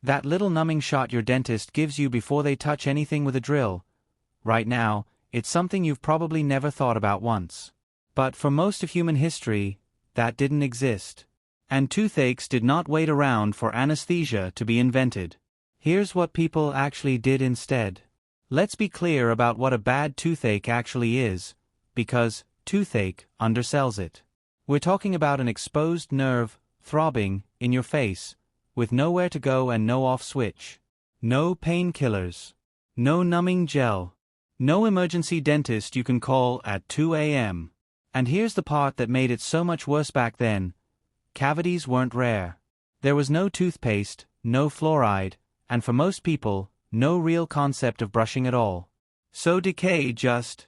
That little numbing shot your dentist gives you before they touch anything with a drill. Right now, it's something you've probably never thought about once. But for most of human history, that didn't exist. And toothaches did not wait around for anesthesia to be invented. Here's what people actually did instead. Let's be clear about what a bad toothache actually is, because toothache undersells it. We're talking about an exposed nerve, throbbing, in your face, with nowhere to go and no off switch. No painkillers. No numbing gel. No emergency dentist you can call at 2 a.m. And here's the part that made it so much worse back then. Cavities weren't rare. There was no toothpaste, no fluoride, and for most people, no real concept of brushing at all. So decay just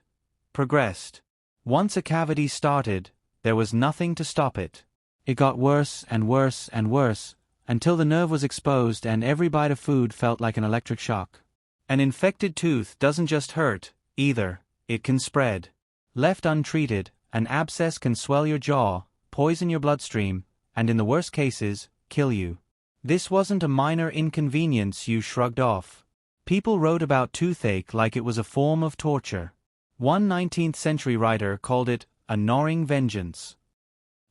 progressed. Once a cavity started, there was nothing to stop it. It got worse and worse and worse, until the nerve was exposed and every bite of food felt like an electric shock. An infected tooth doesn't just hurt, either, it can spread. Left untreated, an abscess can swell your jaw, poison your bloodstream, and in the worst cases, kill you. This wasn't a minor inconvenience you shrugged off. People wrote about toothache like it was a form of torture. One 19th century writer called it a gnawing vengeance.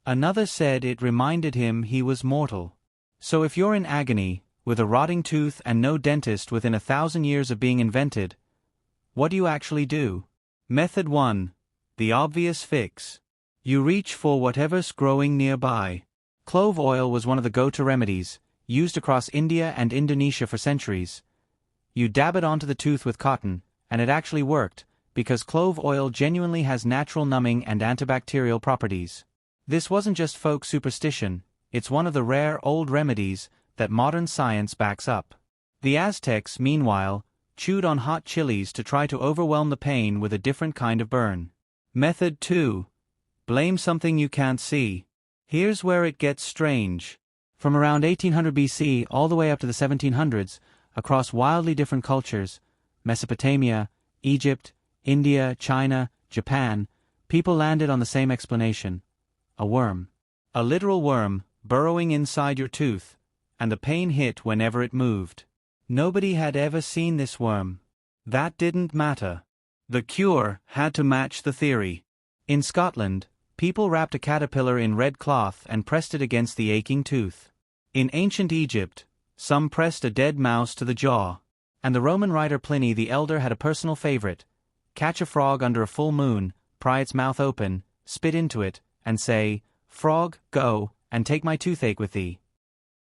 Another said it reminded him he was mortal. So if you're in agony, with a rotting tooth and no dentist within 1,000 years of being invented, what do you actually do? Method 1. The obvious fix. You reach for whatever's growing nearby. Clove oil was one of the go-to remedies, used across India and Indonesia for centuries. You dab it onto the tooth with cotton, and it actually worked, because clove oil genuinely has natural numbing and antibacterial properties. This wasn't just folk superstition, it's one of the rare old remedies that modern science backs up. The Aztecs, meanwhile, chewed on hot chilies to try to overwhelm the pain with a different kind of burn. Method 2. Blame something you can't see. Here's where it gets strange. From around 1800 BC all the way up to the 1700s, across wildly different cultures, Mesopotamia, Egypt, India, China, Japan, people landed on the same explanation. A worm. A literal worm, burrowing inside your tooth, and the pain hit whenever it moved. Nobody had ever seen this worm. That didn't matter. The cure had to match the theory. In Scotland, people wrapped a caterpillar in red cloth and pressed it against the aching tooth. In ancient Egypt, some pressed a dead mouse to the jaw. And the Roman writer Pliny the Elder had a personal favorite: catch a frog under a full moon, pry its mouth open, spit into it, and say, "Frog, go, and take my toothache with thee."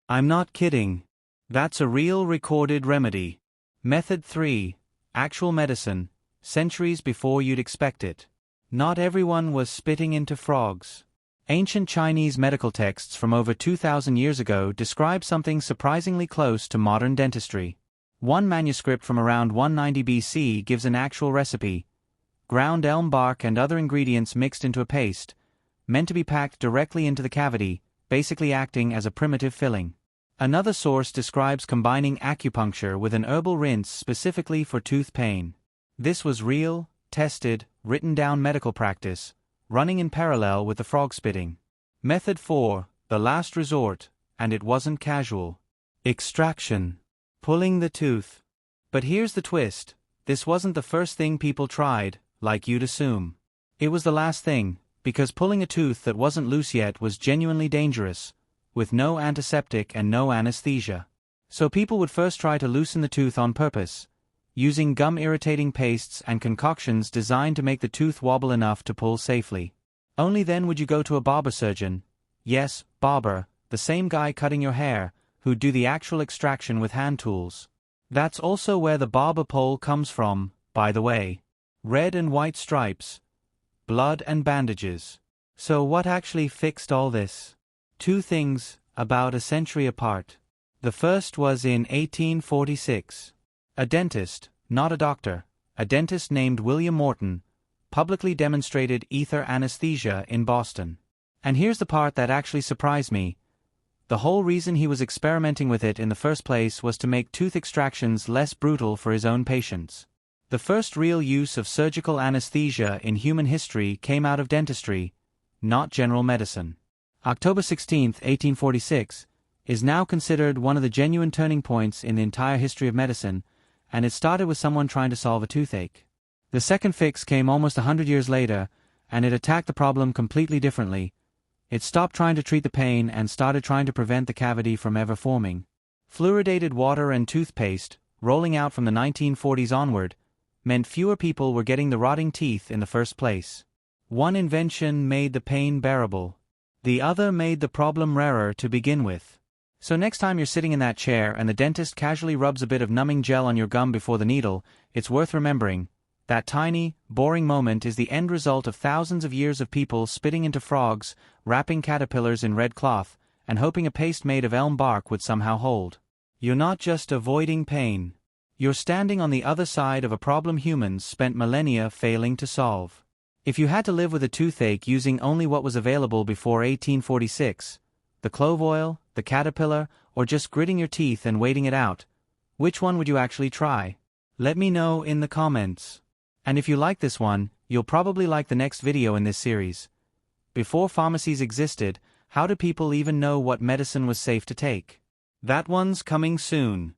I'm not kidding. That's a real recorded remedy. Method 3. Actual medicine, centuries before you'd expect it. Not everyone was spitting into frogs. Ancient Chinese medical texts from over 2,000 years ago describe something surprisingly close to modern dentistry. One manuscript from around 190 BC gives an actual recipe: ground elm bark and other ingredients mixed into a paste, meant to be packed directly into the cavity, basically acting as a primitive filling. Another source describes combining acupuncture with an herbal rinse specifically for tooth pain. This was real, tested, written down medical practice, running in parallel with the frog spitting. Method 4, the last resort, and it wasn't casual. Extraction. Pulling the tooth. But here's the twist: this wasn't the first thing people tried, like you'd assume. It was the last thing, because pulling a tooth that wasn't loose yet was genuinely dangerous, with no antiseptic and no anesthesia. So people would first try to loosen the tooth on purpose, using gum-irritating pastes and concoctions designed to make the tooth wobble enough to pull safely. Only then would you go to a barber surgeon. Yes, barber, the same guy cutting your hair, who'd do the actual extraction with hand tools. That's also where the barber pole comes from, by the way. Red and white stripes. Blood and bandages. So what actually fixed all this? Two things, about a century apart. The first was in 1846. A dentist, not a doctor, a dentist named William Morton, publicly demonstrated ether anesthesia in Boston. And here's the part that actually surprised me. The whole reason he was experimenting with it in the first place was to make tooth extractions less brutal for his own patients. The first real use of surgical anesthesia in human history came out of dentistry, not general medicine. October 16, 1846, is now considered one of the genuine turning points in the entire history of medicine, and it started with someone trying to solve a toothache. The second fix came almost 100 years later, and it attacked the problem completely differently. It stopped trying to treat the pain and started trying to prevent the cavity from ever forming. Fluoridated water and toothpaste, rolling out from the 1940s onward, meant fewer people were getting the rotting teeth in the first place. One invention made the pain bearable. The other made the problem rarer to begin with. So next time you're sitting in that chair and the dentist casually rubs a bit of numbing gel on your gum before the needle, it's worth remembering. That tiny, boring moment is the end result of thousands of years of people spitting into frogs, wrapping caterpillars in red cloth, and hoping a paste made of elm bark would somehow hold. You're not just avoiding pain. You're standing on the other side of a problem humans spent millennia failing to solve. If you had to live with a toothache using only what was available before 1846, the clove oil, the caterpillar, or just gritting your teeth and waiting it out, which one would you actually try? Let me know in the comments. And if you like this one, you'll probably like the next video in this series. Before pharmacies existed, how do people even know what medicine was safe to take? That one's coming soon.